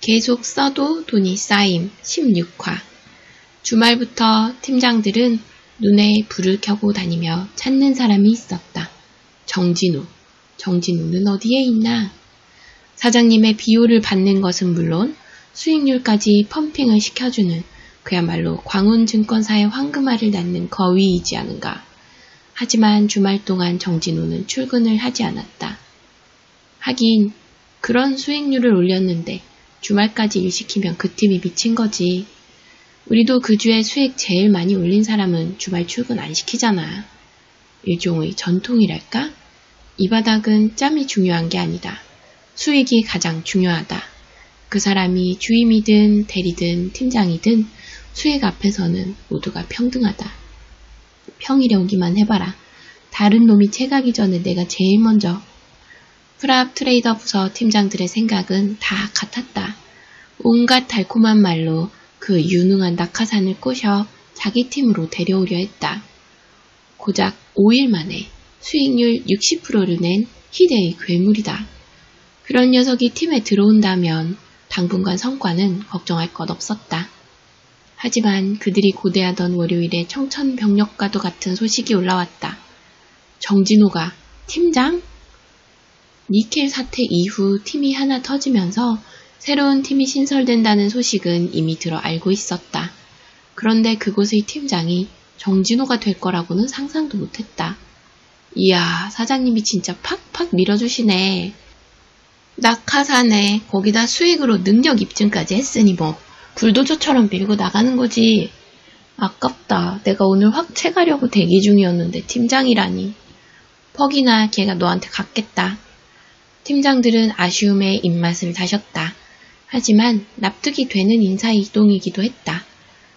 계속 써도 돈이 쌓임 16화. 주말부터 팀장들은 눈에 불을 켜고 다니며 찾는 사람이 있었다. 정진우. 정진우는 어디에 있나? 사장님의 비호를 받는 것은 물론 수익률까지 펌핑을 시켜주는 그야말로 광운증권사의 황금알을 낳는 거위이지 않은가. 하지만 주말 동안 정진우는 출근을 하지 않았다. 하긴 그런 수익률을 올렸는데 주말까지 일 시키면 그 팀이 미친 거지. 우리도 그 주에 수익 제일 많이 올린 사람은 주말 출근 안 시키잖아. 일종의 전통이랄까? 이 바닥은 짬이 중요한 게 아니다. 수익이 가장 중요하다. 그 사람이 주임이든 대리든 팀장이든 수익 앞에서는 모두가 평등하다. 평일에 오기만 해봐라. 다른 놈이 채가기 전에 내가 제일 먼저. 프랍 트레이더 부서 팀장들의 생각은 다 같았다. 온갖 달콤한 말로 그 유능한 낙하산을 꼬셔 자기 팀으로 데려오려 했다. 고작 5일 만에 수익률 60%를 낸 희대의 괴물이다. 그런 녀석이 팀에 들어온다면 당분간 성과는 걱정할 것 없었다. 하지만 그들이 고대하던 월요일에 청천벽력과도 같은 소식이 올라왔다. 정진우가 팀장? 니켈 사태 이후 팀이 하나 터지면서 새로운 팀이 신설된다는 소식은 이미 들어 알고 있었다. 그런데 그곳의 팀장이 정진우가 될 거라고는 상상도 못했다. 이야, 사장님이 진짜 팍팍 밀어주시네. 낙하산에 거기다 수익으로 능력 입증까지 했으니 뭐 불도저처럼 밀고 나가는 거지. 아깝다. 내가 오늘 확 채가려고 대기 중이었는데 팀장이라니. 퍽이나 걔가 너한테 갔겠다. 팀장들은 아쉬움에 입맛을 다셨다. 하지만 납득이 되는 인사 이동이기도 했다.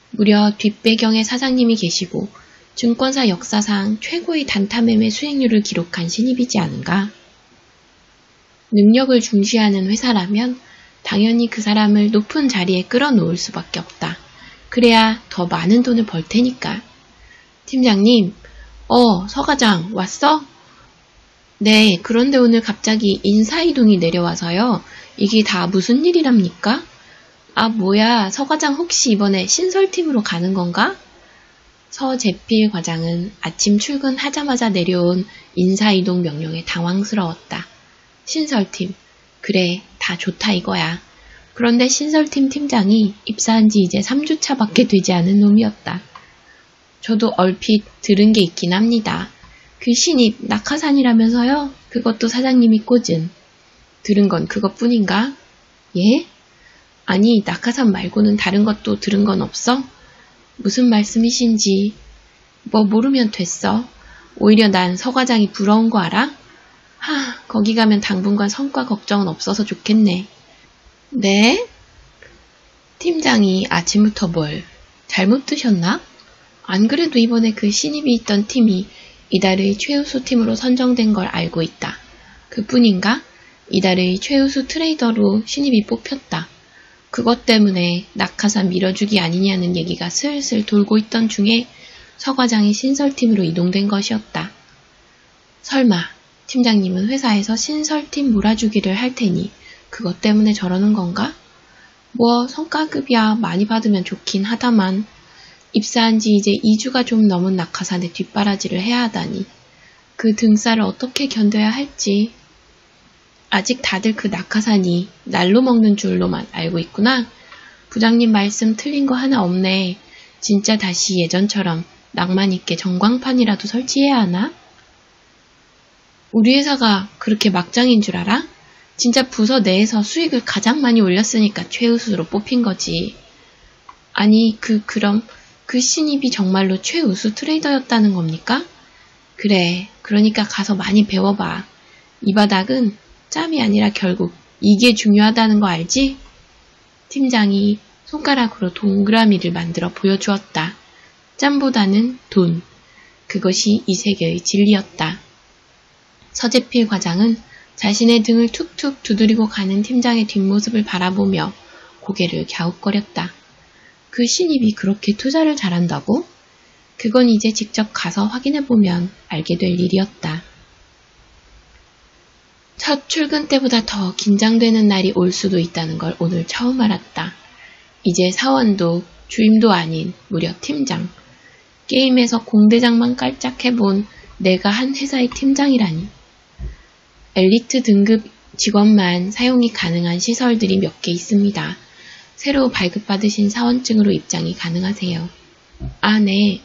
무려 뒷배경에 사장님이 계시고 증권사 역사상 최고의 단타 매매 수익률을 기록한 신입이지 않은가? 능력을 중시하는 회사라면 당연히 그 사람을 높은 자리에 끌어놓을 수밖에 없다. 그래야 더 많은 돈을 벌 테니까. 팀장님, 서 과장 왔어? 네, 그런데 오늘 갑자기 인사이동이 내려와서요. 이게 다 무슨 일이랍니까? 아, 뭐야, 서 과장 혹시 이번에 신설팀으로 가는 건가? 서재필 과장은 아침 출근하자마자 내려온 인사이동 명령에 당황스러웠다. 신설팀, 그래, 다 좋다 이거야. 그런데 신설팀 팀장이 입사한 지 이제 3주차밖에 되지 않은 놈이었다. 저도 얼핏 들은 게 있긴 합니다. 그 신입 낙하산이라면서요? 그것도 사장님이 꽂은. 들은 건 그것뿐인가? 예? 아니, 낙하산 말고는 다른 것도 들은 건 없어? 무슨 말씀이신지. 뭐 모르면 됐어. 오히려 난 서 과장이 부러운 거 알아? 거기 가면 당분간 성과 걱정은 없어서 좋겠네. 네? 팀장이 아침부터 뭘 잘못 드셨나? 안 그래도 이번에 그 신입이 있던 팀이 이달의 최우수 팀으로 선정된 걸 알고 있다. 그뿐인가? 이달의 최우수 트레이더로 신입이 뽑혔다. 그것 때문에 낙하산 밀어주기 아니냐는 얘기가 슬슬 돌고 있던 중에 서 과장이 신설팀으로 이동된 것이었다. 설마 팀장님은 회사에서 신설팀 몰아주기를 할 테니 그것 때문에 저러는 건가? 뭐 성과급이야 많이 받으면 좋긴 하다만 입사한 지 이제 2주가 좀 넘은 낙하산에 뒷바라지를 해야 하다니 그 등살을 어떻게 견뎌야 할지. 아직 다들 그 낙하산이 날로 먹는 줄로만 알고 있구나. 부장님 말씀 틀린 거 하나 없네. 진짜 다시 예전처럼 낭만 있게 전광판이라도 설치해야 하나? 우리 회사가 그렇게 막장인 줄 알아? 진짜 부서 내에서 수익을 가장 많이 올렸으니까 최우수로 뽑힌 거지. 아니, 그럼 그 신입이 정말로 최우수 트레이더였다는 겁니까? 그래, 그러니까 가서 많이 배워봐. 이 바닥은 짬이 아니라 결국 이게 중요하다는 거 알지? 팀장이 손가락으로 동그라미를 만들어 보여주었다. 짬보다는 돈. 그것이 이 세계의 진리였다. 서재필 과장은 자신의 등을 툭툭 두드리고 가는 팀장의 뒷모습을 바라보며 고개를 갸웃거렸다. 그 신입이 그렇게 투자를 잘한다고? 그건 이제 직접 가서 확인해보면 알게 될 일이었다. 첫 출근 때보다 더 긴장되는 날이 올 수도 있다는 걸 오늘 처음 알았다. 이제 사원도 주임도 아닌 무려 팀장. 게임에서 공대장만 깔짝 해본 내가 한 회사의 팀장이라니. 엘리트 등급 직원만 사용이 가능한 시설들이 몇 개 있습니다. 새로 발급받으신 사원증으로 입장이 가능하세요. 아, 네.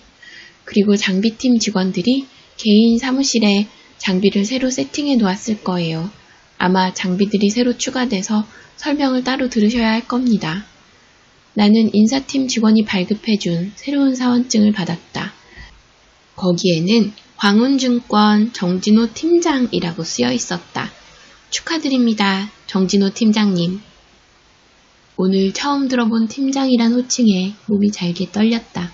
그리고 장비팀 직원들이 개인 사무실에 장비를 새로 세팅해 놓았을 거예요. 아마 장비들이 새로 추가돼서 설명을 따로 들으셔야 할 겁니다. 나는 인사팀 직원이 발급해준 새로운 사원증을 받았다. 거기에는 광운증권 정진호 팀장이라고 쓰여 있었다. 축하드립니다, 정진호 팀장님. 오늘 처음 들어본 팀장이란 호칭에 몸이 잘게 떨렸다.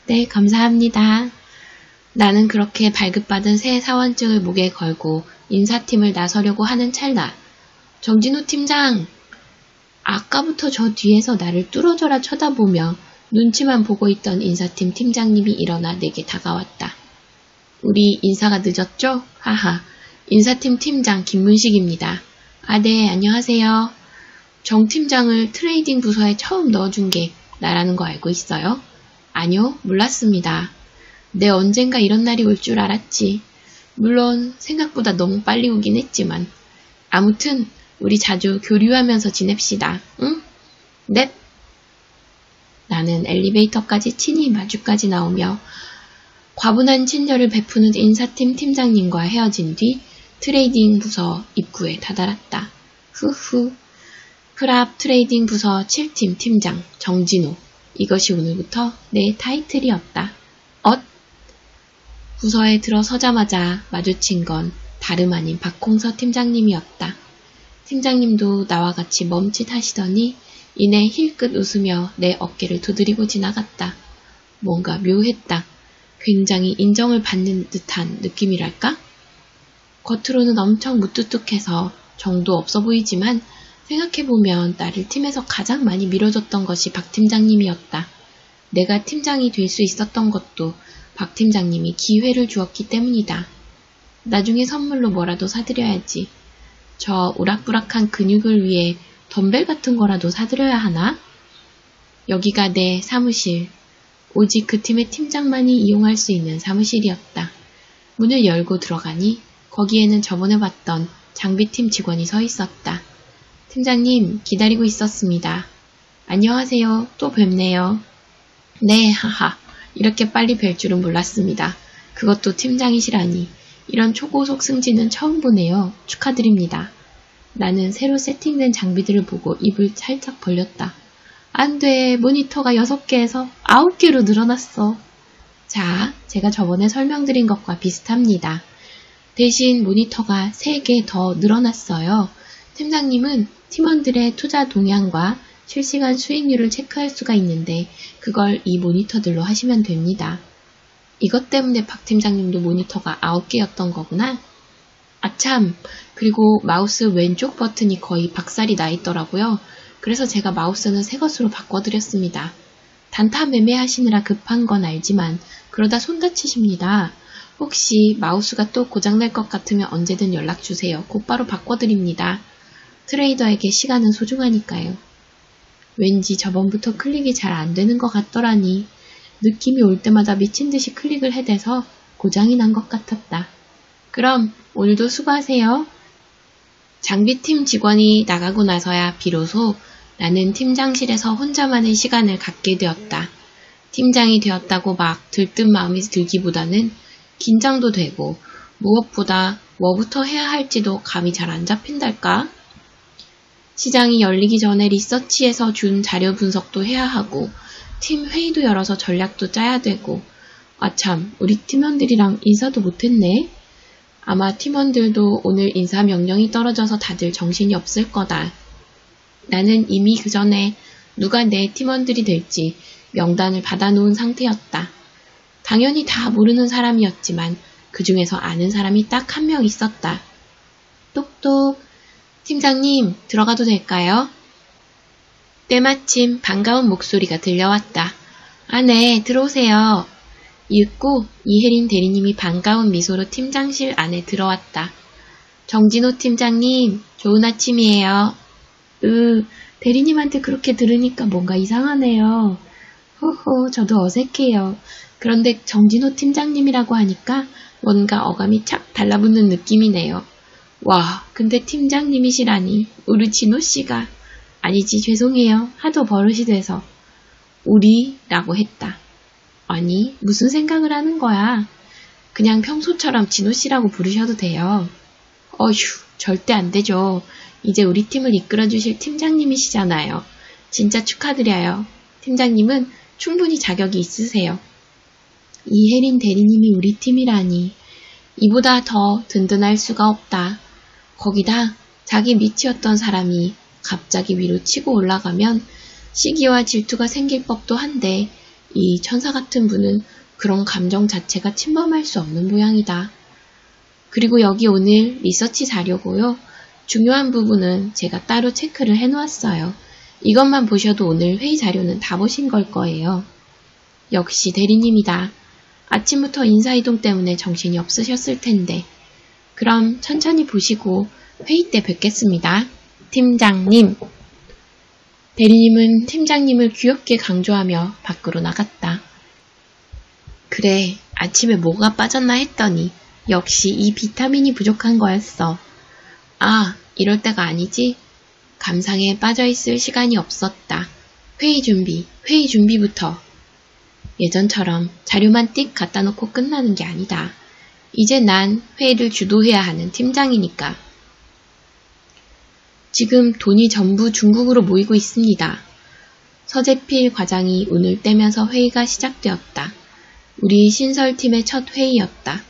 네, 감사합니다. 나는 그렇게 발급받은 새 사원증을 목에 걸고 인사팀을 나서려고 하는 찰나. 정진호 팀장! 아까부터 저 뒤에서 나를 뚫어져라 쳐다보며 눈치만 보고 있던 인사팀 팀장님이 일어나 내게 다가왔다. 우리 인사가 늦었죠? 하하. 인사팀 팀장 김문식입니다. 아, 네, 안녕하세요. 정 팀장을 트레이딩 부서에 처음 넣어준 게 나라는 거 알고 있어요? 아니요, 몰랐습니다. 내 언젠가 이런 날이 올 줄 알았지. 물론 생각보다 너무 빨리 오긴 했지만. 아무튼 우리 자주 교류하면서 지냅시다. 응? 넵. 나는 엘리베이터까지 친히 마주까지 나오며 과분한 친절을 베푸는 인사팀 팀장님과 헤어진 뒤 트레이딩 부서 입구에 다다랐다. 후후. 프랍 트레이딩 부서 7팀 팀장 정진호. 이것이 오늘부터 내 타이틀이었다. 부서에 들어서자마자 마주친 건 다름 아닌 박홍서 팀장님이었다. 팀장님도 나와 같이 멈칫하시더니 이내 힐끗 웃으며 내 어깨를 두드리고 지나갔다. 뭔가 묘했다. 굉장히 인정을 받는 듯한 느낌이랄까? 겉으로는 엄청 무뚝뚝해서 정도 없어 보이지만 생각해보면 나를 팀에서 가장 많이 밀어줬던 것이 박 팀장님이었다. 내가 팀장이 될 수 있었던 것도 박 팀장님이 기회를 주었기 때문이다. 나중에 선물로 뭐라도 사드려야지. 저 오락부락한 근육을 위해 덤벨 같은 거라도 사드려야 하나? 여기가 내 사무실. 오직 그 팀의 팀장만이 이용할 수 있는 사무실이었다. 문을 열고 들어가니 거기에는 저번에 봤던 장비팀 직원이 서 있었다. 팀장님, 기다리고 있었습니다. 안녕하세요. 또 뵙네요. 네, 하하. 이렇게 빨리 뵐 줄은 몰랐습니다. 그것도 팀장이시라니. 이런 초고속 승진은 처음 보네요. 축하드립니다. 나는 새로 세팅된 장비들을 보고 입을 살짝 벌렸다. 안 돼. 모니터가 6개에서 9개로 늘어났어. 자, 제가 저번에 설명드린 것과 비슷합니다. 대신 모니터가 3개 더 늘어났어요. 팀장님은 팀원들의 투자 동향과 실시간 수익률을 체크할 수가 있는데 그걸 이 모니터들로 하시면 됩니다. 이것 때문에 박 팀장님도 모니터가 9개였던 거구나. 아참, 그리고 마우스 왼쪽 버튼이 거의 박살이 나 있더라고요. 그래서 제가 마우스는 새 것으로 바꿔드렸습니다. 단타 매매하시느라 급한 건 알지만 그러다 손 다치십니다. 혹시 마우스가 또 고장날 것 같으면 언제든 연락주세요. 곧바로 바꿔드립니다. 트레이더에게 시간은 소중하니까요. 왠지 저번부터 클릭이 잘 안 되는 것 같더라니. 느낌이 올 때마다 미친 듯이 클릭을 해대서 고장이 난 것 같았다. 그럼 오늘도 수고하세요. 장비팀 직원이 나가고 나서야 비로소 나는 팀장실에서 혼자만의 시간을 갖게 되었다. 팀장이 되었다고 막 들뜬 마음이 들기보다는 긴장도 되고 무엇보다 뭐부터 해야 할지도 감이 잘 안 잡힌달까? 시장이 열리기 전에 리서치에서 준 자료 분석도 해야 하고 팀 회의도 열어서 전략도 짜야 되고 아참 우리 팀원들이랑 인사도 못했네. 아마 팀원들도 오늘 인사 명령이 떨어져서 다들 정신이 없을 거다. 나는 이미 그 전에 누가 내 팀원들이 될지 명단을 받아놓은 상태였다. 당연히 다 모르는 사람이었지만 그 중에서 아는 사람이 딱 한 명 있었다. 똑똑. 팀장님, 들어가도 될까요? 때마침 반가운 목소리가 들려왔다. 아, 네, 들어오세요. 이윽고 이혜린 대리님이 반가운 미소로 팀장실 안에 들어왔다. 정진호 팀장님, 좋은 아침이에요. 대리님한테 그렇게 들으니까 뭔가 이상하네요. 호호, 저도 어색해요. 그런데 정진호 팀장님이라고 하니까 뭔가 어감이 착 달라붙는 느낌이네요. 와, 근데 팀장님이시라니. 우리 진호씨가. 아니지, 죄송해요. 하도 버릇이 돼서. 우리라고 했다. 아니, 무슨 생각을 하는 거야? 그냥 평소처럼 진호씨라고 부르셔도 돼요. 어휴, 절대 안 되죠. 이제 우리 팀을 이끌어주실 팀장님이시잖아요. 진짜 축하드려요. 팀장님은 충분히 자격이 있으세요. 이혜린 대리님이 우리 팀이라니. 이보다 더 든든할 수가 없다. 거기다 자기 밑이었던 사람이 갑자기 위로 치고 올라가면 시기와 질투가 생길 법도 한데 이 천사 같은 분은 그런 감정 자체가 침범할 수 없는 모양이다. 그리고 여기 오늘 리서치 자료고요. 중요한 부분은 제가 따로 체크를 해놓았어요. 이것만 보셔도 오늘 회의 자료는 다 보신 걸 거예요. 역시 대리님이다. 아침부터 인사이동 때문에 정신이 없으셨을 텐데. 그럼 천천히 보시고 회의 때 뵙겠습니다. 팀장님. 대리님은 팀장님을 귀엽게 강조하며 밖으로 나갔다. 그래, 아침에 뭐가 빠졌나 했더니 역시 이 비타민이 부족한 거였어. 아, 이럴 때가 아니지? 감상에 빠져있을 시간이 없었다. 회의 준비부터. 예전처럼 자료만 띡 갖다 놓고 끝나는 게 아니다. 이제 난 회의를 주도해야 하는 팀장이니까. 지금 돈이 전부 중국으로 모이고 있습니다. 서재필 과장이 운을 떼면서 회의가 시작되었다. 우리 신설팀의 첫 회의였다.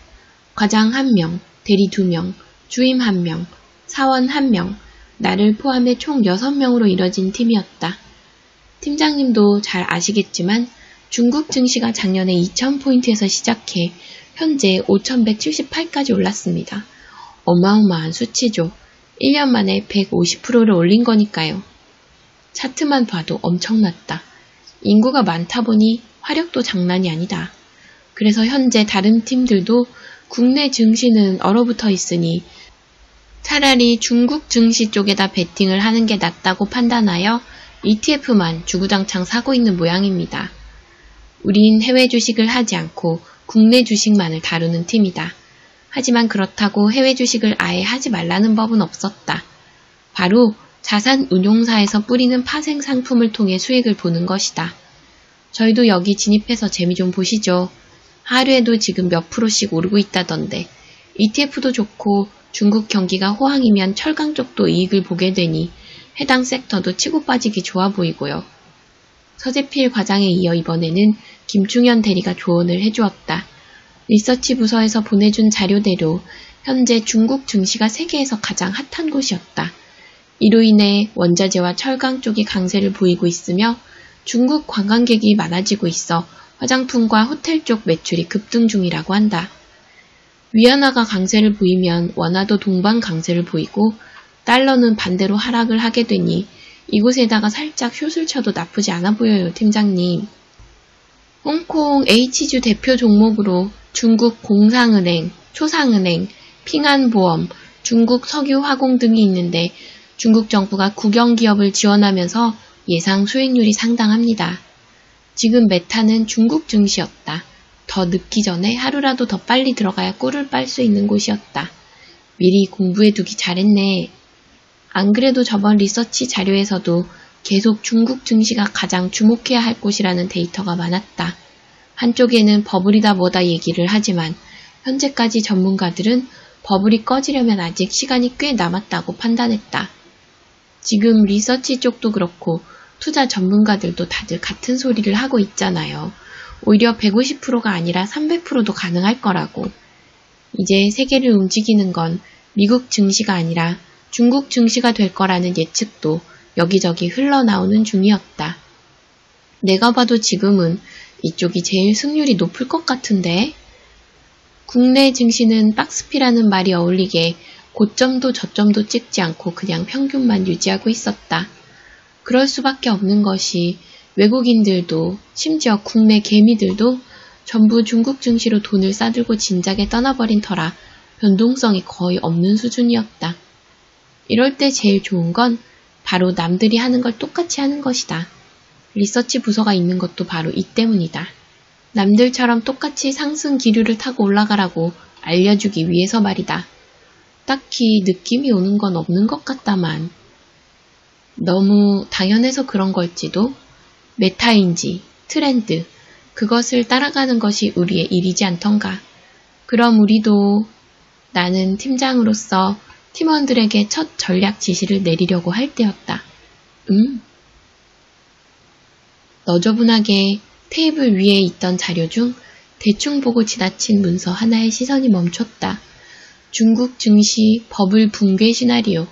과장 1명, 대리 2명, 주임 1명, 사원 1명, 나를 포함해 총 6명으로 이뤄진 팀이었다. 팀장님도 잘 아시겠지만 중국 증시가 작년에 2000포인트에서 시작해 현재 5178까지 올랐습니다. 어마어마한 수치죠. 1년 만에 150%를 올린 거니까요. 차트만 봐도 엄청났다. 인구가 많다 보니 화력도 장난이 아니다. 그래서 현재 다른 팀들도 국내 증시는 얼어붙어 있으니 차라리 중국 증시 쪽에다 베팅을 하는 게 낫다고 판단하여 ETF만 주구장창 사고 있는 모양입니다. 우린 해외 주식을 하지 않고 국내 주식만을 다루는 팀이다. 하지만 그렇다고 해외 주식을 아예 하지 말라는 법은 없었다. 바로 자산 운용사에서 뿌리는 파생 상품을 통해 수익을 보는 것이다. 저희도 여기 진입해서 재미 좀 보시죠. 하루에도 지금 몇 프로씩 오르고 있다던데 ETF도 좋고 중국 경기가 호황이면 철강 쪽도 이익을 보게 되니 해당 섹터도 치고 빠지기 좋아 보이고요. 서재필 과장에 이어 이번에는 김충현 대리가 조언을 해주었다. 리서치 부서에서 보내준 자료대로 현재 중국 증시가 세계에서 가장 핫한 곳이었다. 이로 인해 원자재와 철강 쪽이 강세를 보이고 있으며 중국 관광객이 많아지고 있어 화장품과 호텔 쪽 매출이 급등 중이라고 한다. 위안화가 강세를 보이면 원화도 동반 강세를 보이고 달러는 반대로 하락을 하게 되니 이곳에다가 살짝 숏을 쳐도 나쁘지 않아 보여요, 팀장님. 홍콩 H주 대표 종목으로 중국 공상은행, 초상은행, 핑안보험, 중국 석유화공 등이 있는데 중국 정부가 국영기업을 지원하면서 예상 수익률이 상당합니다. 지금 메타는 중국 증시였다. 더 늦기 전에 하루라도 더 빨리 들어가야 꿀을 빨 수 있는 곳이었다. 미리 공부해두기 잘했네. 안 그래도 저번 리서치 자료에서도 계속 중국 증시가 가장 주목해야 할 곳이라는 데이터가 많았다. 한쪽에는 버블이다 뭐다 얘기를 하지만 현재까지 전문가들은 버블이 꺼지려면 아직 시간이 꽤 남았다고 판단했다. 지금 리서치 쪽도 그렇고 투자 전문가들도 다들 같은 소리를 하고 있잖아요. 오히려 150%가 아니라 300%도 가능할 거라고. 이제 세계를 움직이는 건 미국 증시가 아니라 중국 증시가 될 거라는 예측도 여기저기 흘러나오는 중이었다. 내가 봐도 지금은 이쪽이 제일 승률이 높을 것 같은데? 국내 증시는 박스피라는 말이 어울리게 고점도 저점도 찍지 않고 그냥 평균만 유지하고 있었다. 그럴 수밖에 없는 것이 외국인들도 심지어 국내 개미들도 전부 중국 증시로 돈을 싸들고 진작에 떠나버린 터라 변동성이 거의 없는 수준이었다. 이럴 때 제일 좋은 건 바로 남들이 하는 걸 똑같이 하는 것이다. 리서치 부서가 있는 것도 바로 이 때문이다. 남들처럼 똑같이 상승 기류를 타고 올라가라고 알려주기 위해서 말이다. 딱히 느낌이 오는 건 없는 것 같다만 너무 당연해서 그런 걸지도. 메타인지 트렌드 그것을 따라가는 것이 우리의 일이지 않던가. 그럼 우리도 나는 팀장으로서 팀원들에게 첫 전략 지시를 내리려고 할 때였다. 너저분하게 테이블 위에 있던 자료 중 대충 보고 지나친 문서 하나에 시선이 멈췄다. 중국 증시 버블 붕괴 시나리오.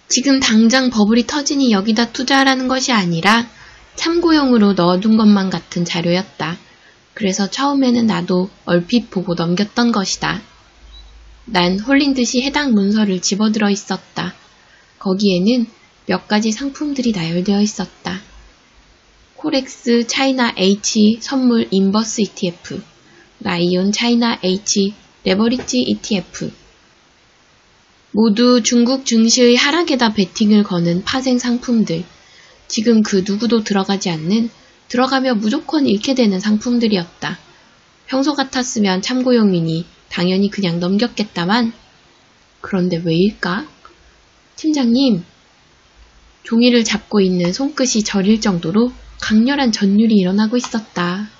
지금 당장 버블이 터지니 여기다 투자하라는 것이 아니라 참고용으로 넣어둔 것만 같은 자료였다. 그래서 처음에는 나도 얼핏 보고 넘겼던 것이다. 난 홀린 듯이 해당 문서를 집어들어 있었다. 거기에는 몇 가지 상품들이 나열되어 있었다. 코렉스 차이나 H 선물 인버스 ETF, 라이온 차이나 H 레버리지 ETF. 모두 중국 증시의 하락에다 베팅을 거는 파생 상품들. 지금 그 누구도 들어가지 않는, 들어가며 무조건 잃게 되는 상품들이었다. 평소 같았으면 참고용이니 당연히 그냥 넘겼겠다만, 그런데 왜일까? 팀장님, 종이를 잡고 있는 손끝이 저릴 정도로 강렬한 전율이 일어나고 있었다.